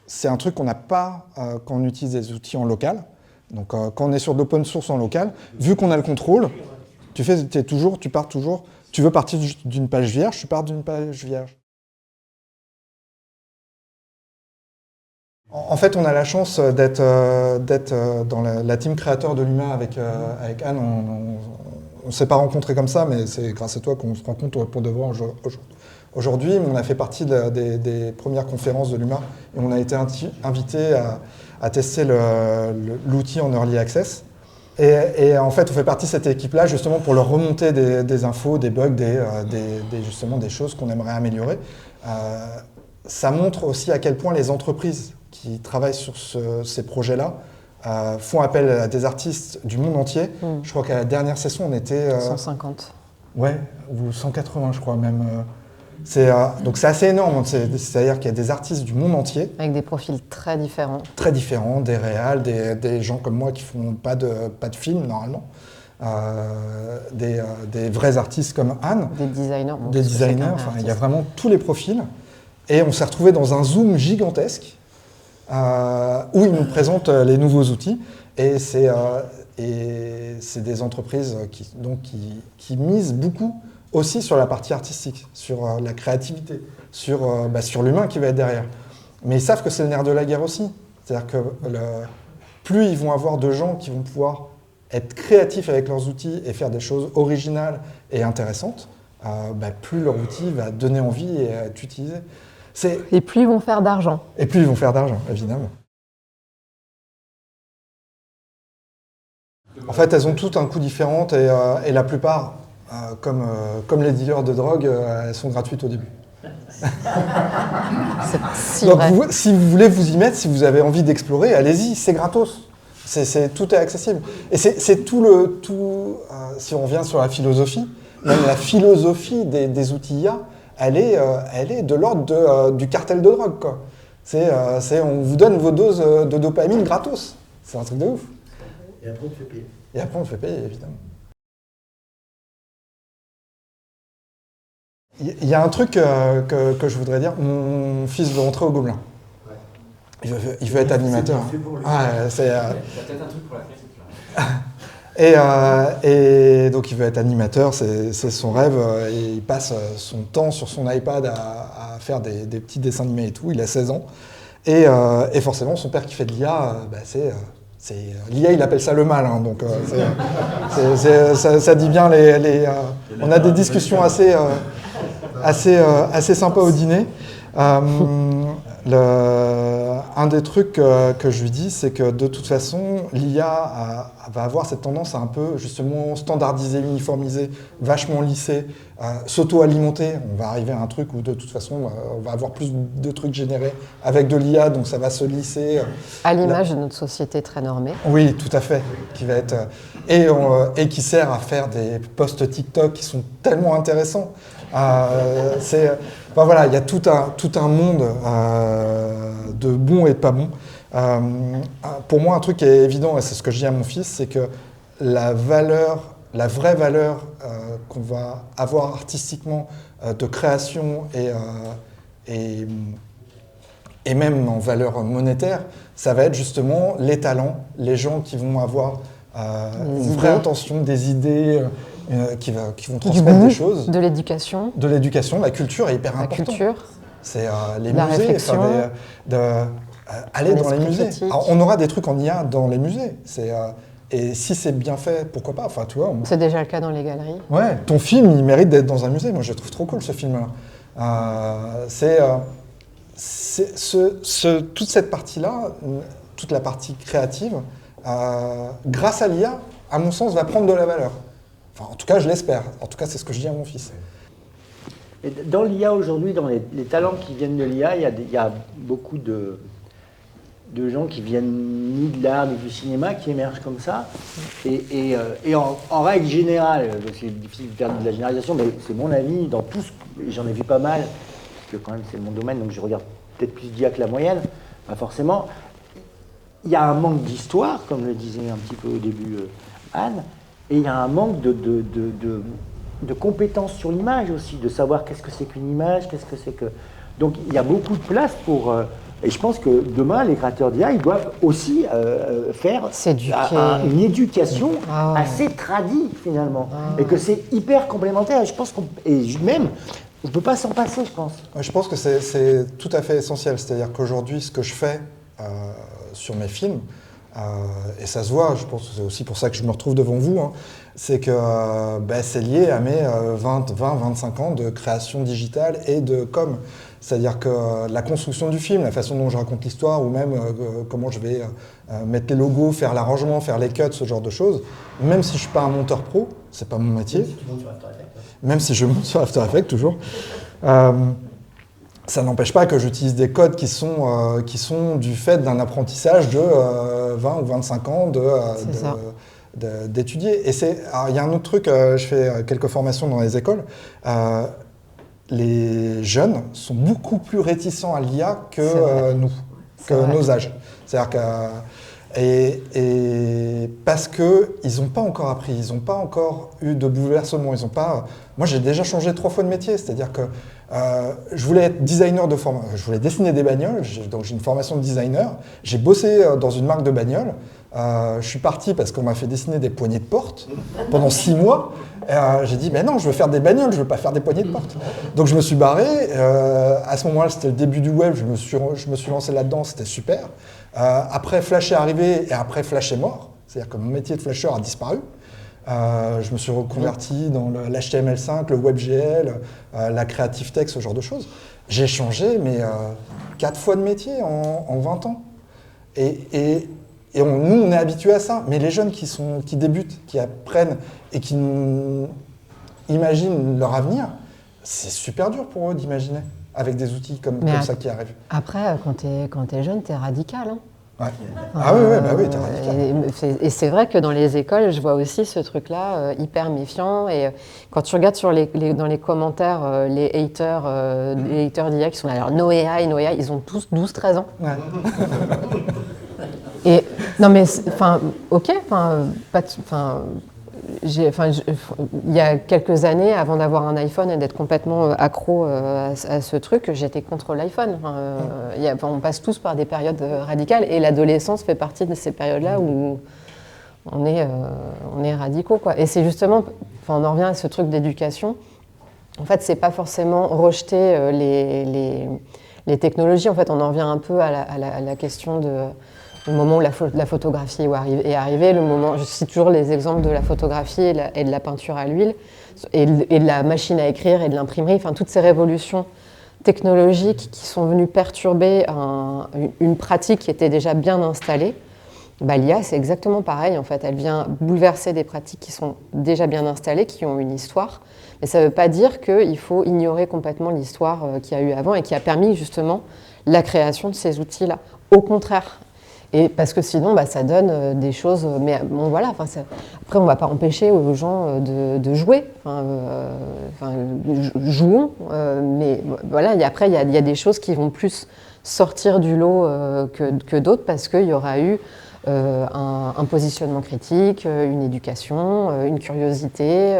c'est un truc qu'on n'a pas quand on utilise des outils en local. Donc quand on est sur de l'open source en local, vu qu'on a le contrôle, tu pars toujours, tu veux partir d'une page vierge, tu pars d'une page vierge. En fait, on a la chance d'être dans la team créateur de l'humain avec Anne. On ne s'est pas rencontrés comme ça, mais c'est grâce à toi qu'on se rencontre pour de vrai aujourd'hui. On a fait partie des premières conférences de l'UMA et on a été invité à tester l'outil en Early Access. Et en fait, on fait partie de cette équipe-là justement pour leur remonter des infos, des bugs, justement des choses qu'on aimerait améliorer. Ça montre aussi à quel point les entreprises qui travaillent sur ces projets-là font appel à des artistes du monde entier. Je crois qu'à la dernière session, on était... 150. Ouais, ou 180, je crois même. Donc c'est assez énorme, c'est-à-dire qu'il y a des artistes du monde entier. Avec des profils très différents. Très différents, des réals, des gens comme moi qui ne font pas de films normalement, des vrais artistes comme Anne. Des designers. Bon, Des designers, enfin, il y a vraiment tous les profils. Et on s'est retrouvé dans un Zoom gigantesque où ils nous présentent les nouveaux outils. Et c'est des entreprises qui misent beaucoup aussi sur la partie artistique, sur la créativité, sur l'humain qui va être derrière. Mais ils savent que c'est le nerf de la guerre aussi. C'est-à-dire que plus ils vont avoir de gens qui vont pouvoir être créatifs avec leurs outils et faire des choses originales et intéressantes, plus leur outil va donner envie et être utilisé. Et plus ils vont faire d'argent. Et plus ils vont faire d'argent, évidemment. En fait, elles ont toutes un coût différent et la plupart, comme les dealers de drogue, elles sont gratuites au début. Donc si vous voulez vous y mettre, si vous avez envie d'explorer, allez-y, c'est gratos. Tout est accessible. Et c'est tout si on revient sur la philosophie, même la philosophie des outils IA, elle est de l'ordre du cartel de drogue, quoi. On vous donne vos doses de dopamine gratos. C'est un truc de ouf. Et après on te fait payer. Et après on te fait payer, évidemment. Il y a un truc que je voudrais dire. Mon fils veut rentrer au Gobelin. Ouais. Il veut être animateur. C'est pour lui. C'est peut-être un truc pour la critique. Et donc il veut être animateur, c'est son rêve. Et il passe son temps sur son iPad à faire des petits dessins animés et tout. Il a 16 ans. Et forcément, son père qui fait de l'IA, l'IA, il appelle ça le mal. Hein, donc ça dit bien on a des discussions assez sympa au dîner. Un des trucs que je lui dis, c'est que de toute façon, l'IA va avoir cette tendance à un peu justement standardiser, uniformiser, vachement lisser, s'auto-alimenter. On va arriver à un truc où de toute façon, on va avoir plus de trucs générés avec de l'IA, donc ça va se lisser. À l'image de notre société très normée. Oui, tout à fait. Qui va être, et qui sert à faire des posts TikTok qui sont tellement intéressants. Voilà, il y a tout un monde de bons et de pas bons. Pour moi, un truc qui est évident, et c'est ce que je dis à mon fils, c'est que la vraie valeur qu'on va avoir artistiquement de création et même en valeur monétaire, ça va être justement les talents, les gens qui vont avoir une vraie intention, des idées, qui vont transmettre des choses. De l'éducation. De l'éducation, la culture est hyper importante. La culture. C'est les la musées, réflexion. Aller dans les musées. Alors, on aura des trucs en IA dans les musées. Et si c'est bien fait, pourquoi pas. Enfin, tu vois, c'est déjà le cas dans les galeries. Ouais, ton film, il mérite d'être dans un musée. Moi, je le trouve trop cool, ce film-là. Toute cette partie-là, toute la partie créative, grâce à l'IA, à mon sens, va prendre de la valeur. Enfin, en tout cas, je l'espère. En tout cas, c'est ce que je dis à mon fils. Et dans l'IA aujourd'hui, dans les talents qui viennent de l'IA, il y a beaucoup de gens qui viennent ni de l'art ni du cinéma qui émergent comme ça. Et en règle générale, c'est difficile de faire de la généralisation, mais c'est mon avis, dans tout j'en ai vu pas mal, parce que quand même c'est mon domaine, donc je regarde peut-être plus d'IA que la moyenne, pas forcément. Il y a un manque d'histoire, comme le disait un petit peu au début Anne, et il y a un manque de compétences sur l'image aussi, de savoir qu'est-ce que c'est qu'une image, qu'est-ce que c'est que... Donc il y a beaucoup de place pour... et je pense que demain, les créateurs d'IA, ils doivent aussi faire une éducation assez tradie, finalement. Et que c'est hyper complémentaire. Et je pense on ne peut pas s'en passer, je pense. Je pense que c'est tout à fait essentiel. C'est-à-dire qu'aujourd'hui, ce que je fais sur mes films, et ça se voit, je pense que c'est aussi pour ça que je me retrouve devant vous, hein, c'est que c'est lié à mes 20-25 ans de création digitale et de com. C'est-à-dire que la construction du film, la façon dont je raconte l'histoire, ou même comment je vais mettre les logos, faire l'arrangement, faire les cuts, ce genre de choses, même si je ne suis pas un monteur pro, c'est pas mon métier, même si je monte sur After Effects toujours, ça n'empêche pas que j'utilise des codes qui sont du fait d'un apprentissage de 20 ou 25 ans d'étudier. Et il y a un autre truc, je fais quelques formations dans les écoles, les jeunes sont beaucoup plus réticents à l'IA que nous, que nos âges. C'est-à-dire Et parce qu'ils n'ont pas encore appris, ils n'ont pas encore eu de bouleversement. Moi, j'ai déjà changé 3 fois de métier, c'est-à-dire que je voulais être designer de formation, je voulais dessiner des bagnoles, donc j'ai une formation de designer. J'ai bossé dans une marque de bagnoles. Je suis parti parce qu'on m'a fait dessiner des poignées de porte pendant 6 mois. J'ai dit, mais non, je veux faire des bagnoles, je veux pas faire des poignées de porte. Donc je me suis barré. À ce moment-là, c'était le début du web, je me suis lancé là-dedans, c'était super. Après, Flash est arrivé et après, Flash est mort. C'est-à-dire que mon métier de flasher a disparu. Je me suis reconverti dans l'HTML5, le WebGL, la Creative Tech, ce genre de choses. J'ai changé, mais 4 fois de métier en 20 ans. Et nous, on est habitués à ça. Mais les jeunes qui débutent, qui apprennent et qui imaginent leur avenir, c'est super dur pour eux d'imaginer avec des outils comme ça qui arrivent. Après, quand t'es jeune, t'es radical. Hein. Ouais. Oui, t'es radical. Et c'est vrai que dans les écoles, je vois aussi ce truc-là hyper méfiant. Et quand tu regardes dans les commentaires, les haters d'IA qui sont là, alors no AI, ils ont tous 12-13 ans. Ouais. Et non mais, ok, il y a quelques années, avant d'avoir un iPhone et d'être complètement accro à ce truc, j'étais contre l'iPhone. On passe tous par des périodes radicales et l'adolescence fait partie de ces périodes-là où on est radicaux, quoi. Et c'est justement, on en revient à ce truc d'éducation. En fait, c'est pas forcément rejeter les technologies. En fait, on en revient un peu à la question le moment où la photographie est arrivée, je cite toujours les exemples de la photographie et de la peinture à l'huile, et de la machine à écrire et de l'imprimerie, toutes ces révolutions technologiques qui sont venues perturber une pratique qui était déjà bien installée. L'IA, c'est exactement pareil, en fait. Elle vient bouleverser des pratiques qui sont déjà bien installées, qui ont une histoire. Mais ça ne veut pas dire qu'il faut ignorer complètement l'histoire qu'il y a eu avant et qui a permis justement la création de ces outils-là. Au contraire. Et parce que sinon, ça donne des choses. Mais bon, voilà. Après, on ne va pas empêcher aux gens de jouer. Jouons. Mais voilà. Et après, il y a des choses qui vont plus sortir du lot que d'autres parce qu'il y aura eu un positionnement critique, une éducation, une curiosité,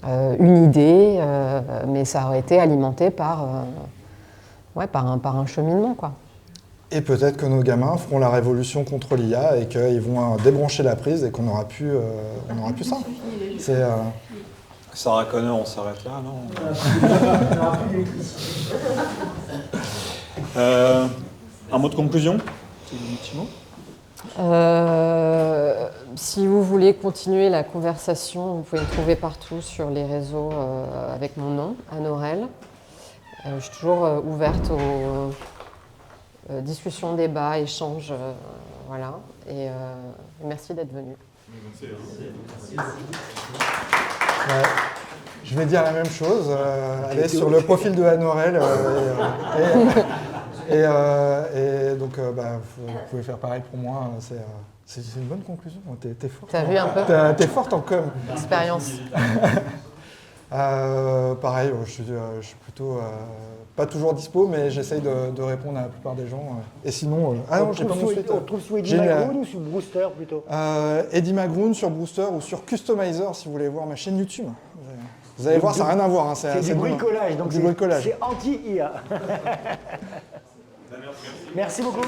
une idée. Mais ça aurait été alimenté par un cheminement, quoi. Et peut-être que nos gamins feront la révolution contre l'IA et qu'ils vont débrancher la prise et qu'on aura pu ça. Sarah Connor, on s'arrête là, non? Un mot de conclusion? Si vous voulez continuer la conversation, vous pouvez me trouver partout sur les réseaux avec mon nom, Anne Aurel. Je suis toujours ouverte aux discussions, débats, échanges, voilà. Et merci d'être venu. Merci. Ouais. Je vais dire la même chose. Allez sur le profil de Anne Aurel et donc vous pouvez faire pareil pour moi. C'est une bonne conclusion. T'es forte. T'as vu un peu? T'es forte en com. Expérience. Pareil, je suis plutôt pas toujours dispo, mais j'essaye de répondre à la plupart des gens. Et sinon, non, j'ai pas mon suite. On trouve sur Eddie Magroun ou sur Brewster plutôt? Eddie Magroun sur Brewster ou sur Customizer si vous voulez voir ma chaîne YouTube. Vous allez voir, ça n'a rien à voir. Hein, c'est du bricolage, donc c'est anti-IA. Merci beaucoup.